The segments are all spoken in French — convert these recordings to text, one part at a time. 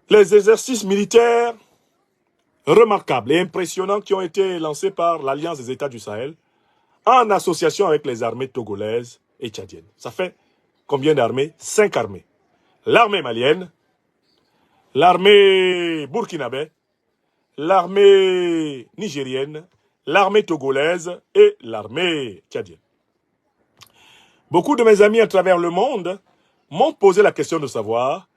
les exercices militaires remarquables et impressionnants qui ont été lancés par l'Alliance des États du Sahel en association avec les armées togolaises et tchadiennes. Ça fait combien d'armées? 5 armées. L'armée malienne, l'armée burkinabé, l'armée nigérienne, l'armée togolaise et l'armée tchadienne. Beaucoup de mes amis à travers le monde m'ont posé la question de savoir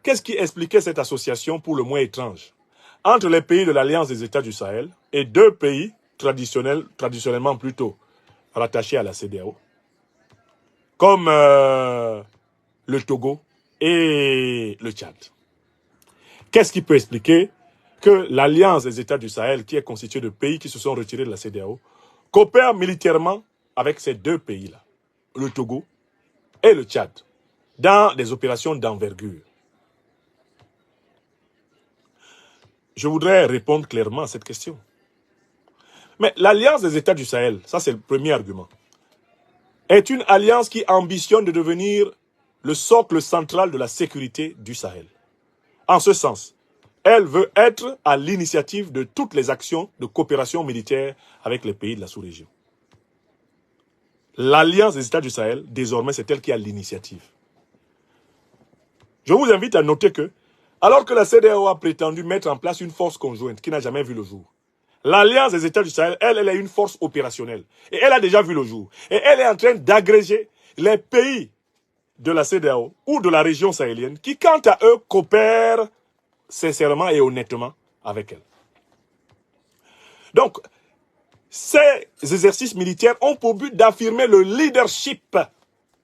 qu'est-ce qui expliquait cette association pour le moins étrange entre les pays de l'Alliance des États du Sahel et deux pays traditionnellement plutôt rattachés à la CEDEAO, comme le Togo et le Tchad. Qu'est-ce qui peut expliquer que l'Alliance des États du Sahel, qui est constituée de pays qui se sont retirés de la CEDEAO, coopère militairement avec ces deux pays-là, le Togo et le Tchad, dans des opérations d'envergure? Je voudrais répondre clairement à cette question. Mais l'Alliance des États du Sahel, ça c'est le premier argument, est une alliance qui ambitionne de devenir le socle central de la sécurité du Sahel. En ce sens, elle veut être à l'initiative de toutes les actions de coopération militaire avec les pays de la sous-région. L'Alliance des États du Sahel, désormais, c'est elle qui a l'initiative. Je vous invite à noter que, alors que la CEDEAO a prétendu mettre en place une force conjointe qui n'a jamais vu le jour, l'Alliance des États du Sahel, elle est une force opérationnelle. Et elle a déjà vu le jour. Et elle est en train d'agréger les pays de la CEDEAO ou de la région sahélienne qui, quant à eux, coopèrent sincèrement et honnêtement avec elle. Donc, ces exercices militaires ont pour but d'affirmer le leadership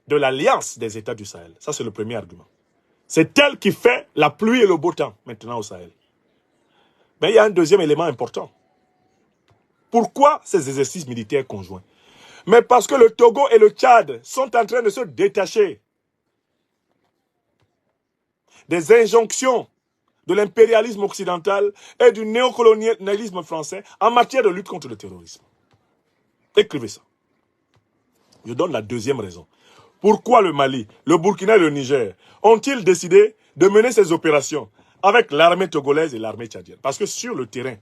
de l'Alliance des États du Sahel. Ça, c'est le premier argument. C'est elle qui fait la pluie et le beau temps maintenant au Sahel. Mais il y a un deuxième élément important. Pourquoi ces exercices militaires conjoints? Mais parce que le Togo et le Tchad sont en train de se détacher des injonctions de l'impérialisme occidental et du néocolonialisme français en matière de lutte contre le terrorisme. Écrivez ça. Je donne la deuxième raison. Pourquoi le Mali, le Burkina et le Niger ont-ils décidé de mener ces opérations avec l'armée togolaise et l'armée tchadienne? Parce que sur le terrain,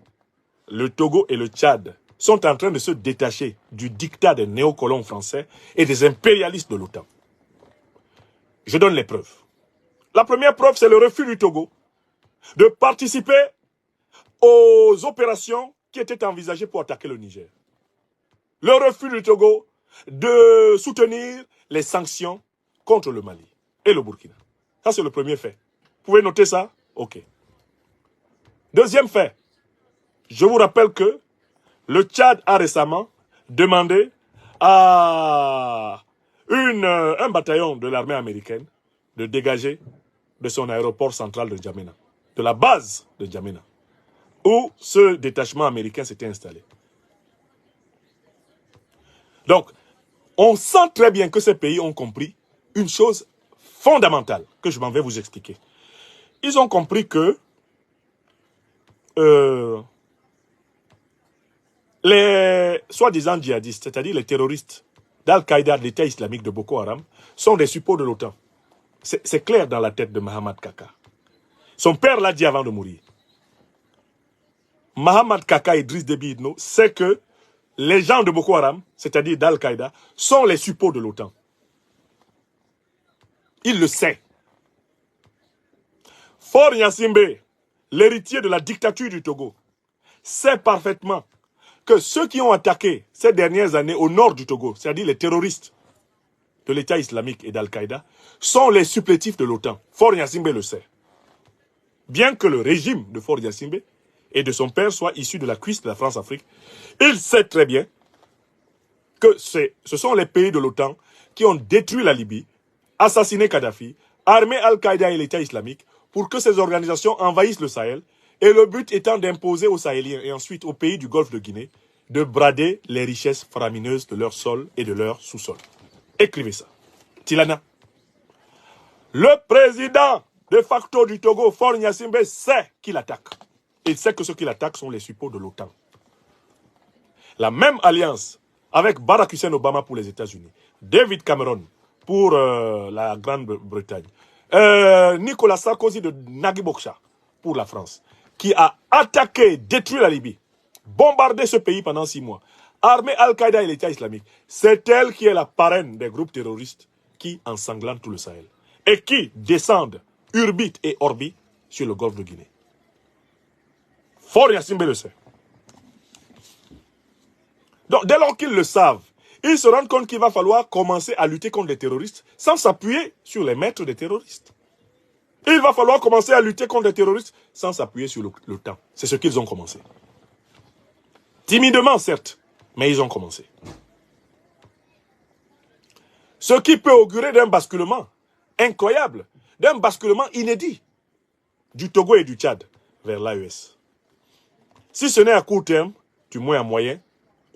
le Togo et le Tchad sont en train de se détacher du diktat des néocolons français et des impérialistes de l'OTAN. Je donne les preuves. La première preuve, c'est le refus du Togo de participer aux opérations qui étaient envisagées pour attaquer le Niger. Le refus du Togo de soutenir les sanctions contre le Mali et le Burkina. Ça, c'est le premier fait. Vous pouvez noter ça? Ok. Deuxième fait. Je vous rappelle que le Tchad a récemment demandé à un bataillon de l'armée américaine de dégager de son aéroport central de N'Djamena, de la base de N'Djamena, où ce détachement américain s'était installé. Donc, on sent très bien que ces pays ont compris une chose fondamentale que je m'en vais vous expliquer. Ils ont compris que les soi-disant djihadistes, c'est-à-dire les terroristes d'Al-Qaïda, de l'État islamique, de Boko Haram, sont des suppôts de l'OTAN. C'est clair dans la tête de Mohamed Kaka. Son père l'a dit avant de mourir. Mohamed Kaka Idriss Déby Itno sait que les gens de Boko Haram, c'est-à-dire d'Al-Qaïda, sont les suppôts de l'OTAN. Il le sait. Faure Gnassingbé, l'héritier de la dictature du Togo, sait parfaitement que ceux qui ont attaqué ces dernières années au nord du Togo, c'est-à-dire les terroristes de l'État islamique et d'Al-Qaïda, sont les supplétifs de l'OTAN. Faure Gnassingbé le sait. Bien que le régime de Faure Gnassingbé et de son père soit issu de la cuisse de la France-Afrique, il sait très bien que ce sont les pays de l'OTAN qui ont détruit la Libye, assassiné Kadhafi, armé Al-Qaïda et l'État islamique pour que ces organisations envahissent le Sahel, et le but étant d'imposer aux Sahéliens et ensuite aux pays du Golfe de Guinée de brader les richesses faramineuses de leur sol et de leur sous-sol. Écrivez ça. Tilana. Le président de facto du Togo, Faure Gnassingbé, sait qu'il attaque. Il sait que ceux qui l'attaquent sont les suppôts de l'OTAN. La même alliance avec Barack Hussein Obama pour les États-Unis, David Cameron pour la Grande-Bretagne, Nicolas Sarkozy de Nagui Bokcha pour la France, qui a attaqué, détruit la Libye, bombardé ce pays pendant 6 mois, armé Al-Qaïda et l'État islamique. C'est elle qui est la parraine des groupes terroristes qui ensanglantent tout le Sahel et qui descendent Urbit et Orbi sur le golfe de Guinée. Fort Yassimbe le sait. Donc, dès lors qu'ils le savent, ils se rendent compte qu'il va falloir commencer à lutter contre les terroristes sans s'appuyer sur les maîtres des terroristes. Il va falloir commencer à lutter contre les terroristes sans s'appuyer sur le temps. C'est ce qu'ils ont commencé. Timidement, certes, mais ils ont commencé. Ce qui peut augurer d'un basculement incroyable, d'un basculement inédit du Togo et du Tchad vers l'AES. Si ce n'est à court terme, du moins à moyen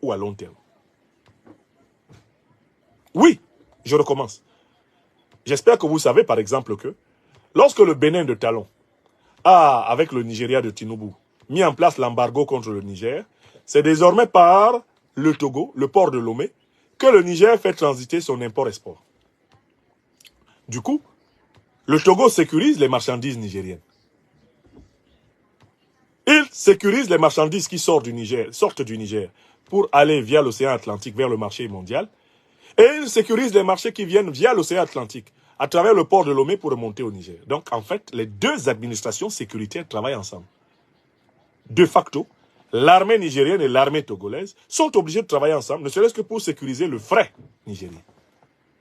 ou à long terme. Oui, je recommence. J'espère que vous savez par exemple que lorsque le Bénin de Talon a, avec le Nigeria de Tinubu, mis en place l'embargo contre le Niger, c'est désormais par le Togo, le port de Lomé, que le Niger fait transiter son import-export. Du coup, le Togo sécurise les marchandises nigériennes. Il sécurise les marchandises qui sortent du Niger pour aller via l'océan Atlantique vers le marché mondial. Et il sécurise les marchés qui viennent via l'océan Atlantique, à travers le port de Lomé pour remonter au Niger. Donc, en fait, les deux administrations sécuritaires travaillent ensemble. De facto, l'armée nigérienne et l'armée togolaise sont obligées de travailler ensemble, ne serait-ce que pour sécuriser le fret nigérien.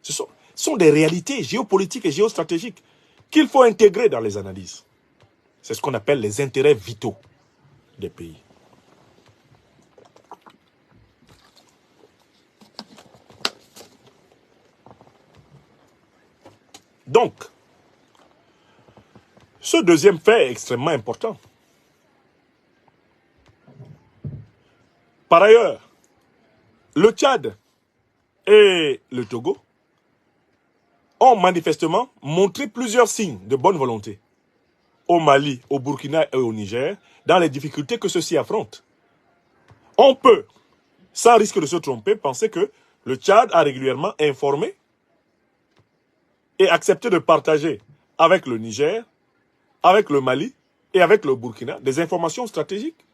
Ce sont des réalités géopolitiques et géostratégiques qu'il faut intégrer dans les analyses. C'est ce qu'on appelle les intérêts vitaux des pays. Donc, ce deuxième fait est extrêmement important. Par ailleurs, le Tchad et le Togo ont manifestement montré plusieurs signes de bonne volonté au Mali, au Burkina et au Niger dans les difficultés que ceux-ci affrontent. On peut, sans risque de se tromper, penser que le Tchad a régulièrement informé et accepté de partager avec le Niger, avec le Mali et avec le Burkina des informations stratégiques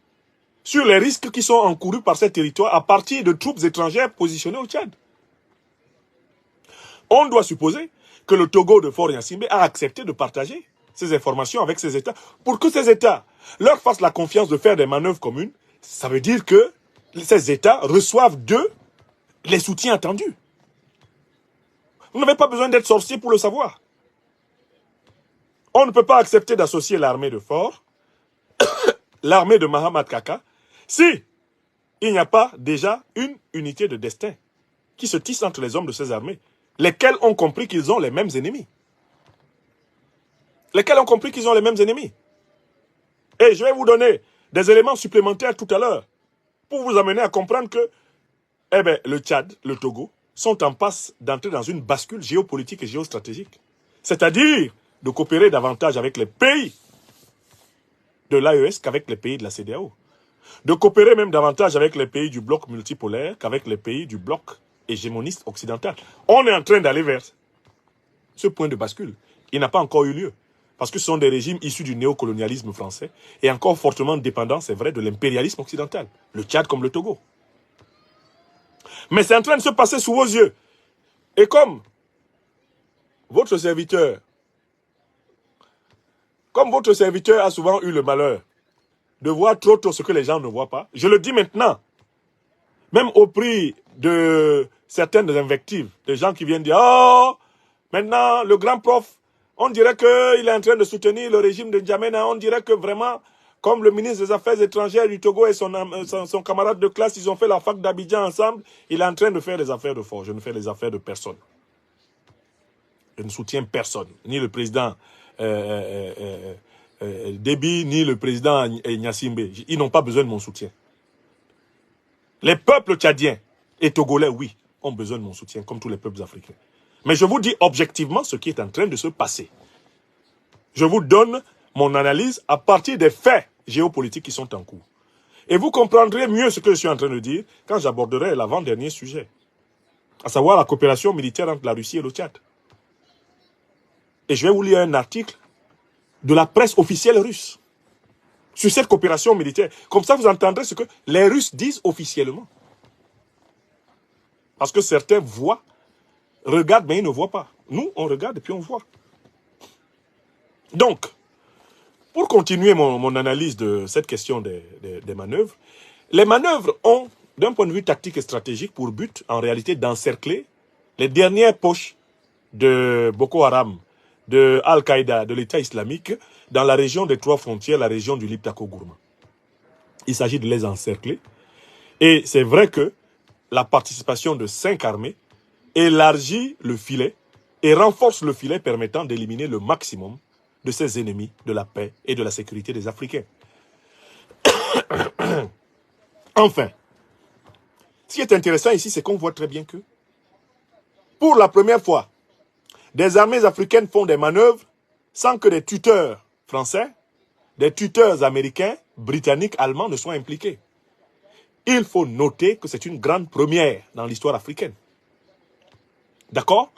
sur les risques qui sont encourus par ces territoires à partir de troupes étrangères positionnées au Tchad. On doit supposer que le Togo de Faure Gnassingbé a accepté de partager ces informations avec ces États pour que ces États leur fassent la confiance de faire des manœuvres communes. Ça veut dire que ces États reçoivent d'eux les soutiens attendus. Vous n'avez pas besoin d'être sorcier pour le savoir. On ne peut pas accepter d'associer l'armée de Faure, l'armée de Mahamat Kaka, si il n'y a pas déjà une unité de destin qui se tisse entre les hommes de ces armées, lesquels ont compris qu'ils ont les mêmes ennemis. Lesquels ont compris qu'ils ont les mêmes ennemis. Et je vais vous donner des éléments supplémentaires tout à l'heure pour vous amener à comprendre que le Tchad, le Togo, sont en passe d'entrer dans une bascule géopolitique et géostratégique. C'est-à-dire de coopérer davantage avec les pays de l'AES qu'avec les pays de la CEDEAO. De coopérer même davantage avec les pays du bloc multipolaire qu'avec les pays du bloc hégémoniste occidental. On est en train d'aller vers ce point de bascule. Il n'a pas encore eu lieu. Parce que ce sont des régimes issus du néocolonialisme français et encore fortement dépendants, c'est vrai, de l'impérialisme occidental. Le Tchad comme le Togo. Mais c'est en train de se passer sous vos yeux. Et comme votre serviteur a souvent eu le malheur de voir trop tôt ce que les gens ne voient pas, je le dis maintenant, même au prix de certaines invectives, des gens qui viennent dire « Oh, maintenant, le grand prof, on dirait qu'il est en train de soutenir le régime de N'Djamena, on dirait que vraiment, comme le ministre des Affaires étrangères du Togo et son camarade de classe, ils ont fait la fac d'Abidjan ensemble, il est en train de faire les affaires de force. Je ne fais les affaires de personne. Je ne soutiens personne, ni le président Déby, ni le président Gnassingbé. Ils n'ont pas besoin de mon soutien. Les peuples tchadiens et togolais, oui, ont besoin de mon soutien, comme tous les peuples africains. Mais je vous dis objectivement ce qui est en train de se passer. Je vous donne mon analyse à partir des faits géopolitiques qui sont en cours. Et vous comprendrez mieux ce que je suis en train de dire quand j'aborderai l'avant-dernier sujet, à savoir la coopération militaire entre la Russie et le Tchad. Et je vais vous lire un article de la presse officielle russe sur cette coopération militaire. Comme ça, vous entendrez ce que les Russes disent officiellement. Parce que certains voient, regardent, mais ils ne voient pas. Nous, on regarde et puis on voit. Donc, pour continuer mon analyse de cette question des manœuvres, les manœuvres ont, d'un point de vue tactique et stratégique, pour but, en réalité, d'encercler les dernières poches de Boko Haram, de Al-Qaïda, de l'État islamique, dans la région des trois frontières, la région du Liptako-Gourma. Il s'agit de les encercler. Et c'est vrai que la participation de 5 armées élargit le filet et renforce le filet permettant d'éliminer le maximum de ces ennemis de la paix et de la sécurité des Africains. Enfin, ce qui est intéressant ici, c'est qu'on voit très bien que, pour la première fois, des armées africaines font des manœuvres sans que des tuteurs français, des tuteurs américains, britanniques, allemands ne soient impliqués. Il faut noter que c'est une grande première dans l'histoire africaine. D'accord?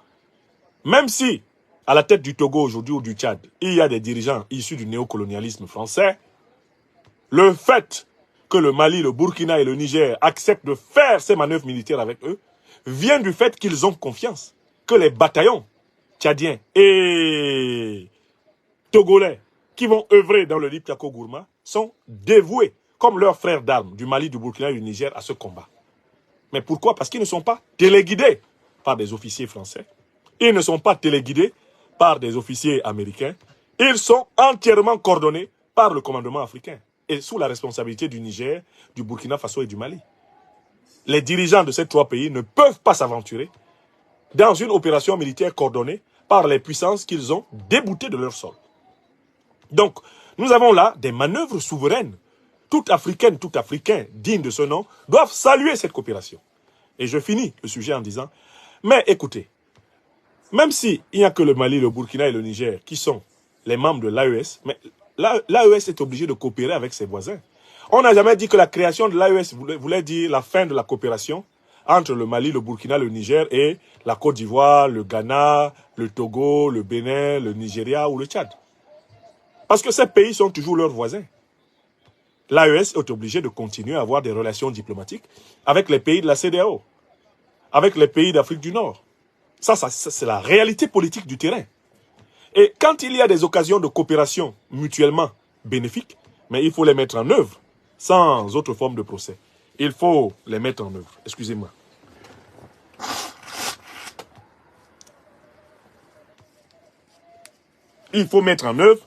Même si, à la tête du Togo aujourd'hui ou du Tchad, il y a des dirigeants issus du néocolonialisme français, le fait que le Mali, le Burkina et le Niger acceptent de faire ces manœuvres militaires avec eux vient du fait qu'ils ont confiance que les bataillons tchadiens et togolais qui vont œuvrer dans le Liptako-Gourma sont dévoués, comme leurs frères d'armes du Mali, du Burkina et du Niger, à ce combat. Mais pourquoi? Parce qu'ils ne sont pas téléguidés par des officiers français. Ils ne sont pas téléguidés par des officiers américains. Ils sont entièrement coordonnés par le commandement africain et sous la responsabilité du Niger, du Burkina Faso et du Mali. Les dirigeants de ces trois pays ne peuvent pas s'aventurer dans une opération militaire coordonnée par les puissances qu'ils ont déboutées de leur sol. Donc, nous avons là des manœuvres souveraines. Tout Africaine, tout Africain digne de ce nom doivent saluer cette coopération. Et je finis le sujet en disant, mais écoutez, même s'il n'y a que le Mali, le Burkina et le Niger qui sont les membres de l'AES, mais l'AES est obligé de coopérer avec ses voisins. On n'a jamais dit que la création de l'AES voulait dire la fin de la coopération entre le Mali, le Burkina, le Niger et la Côte d'Ivoire, le Ghana, le Togo, le Bénin, le Nigeria ou le Tchad. Parce que ces pays sont toujours leurs voisins. L'AES est obligé de continuer à avoir des relations diplomatiques avec les pays de la CEDEAO, avec les pays d'Afrique du Nord. Ça c'est la réalité politique du terrain. Et quand il y a des occasions de coopération mutuellement bénéfiques, mais il faut les mettre en œuvre sans autre forme de procès. Il faut les mettre en œuvre. Excusez-moi. Il faut mettre en œuvre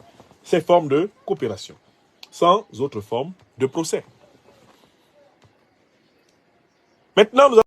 ces formes de coopération sans autre forme de procès. Maintenant, nous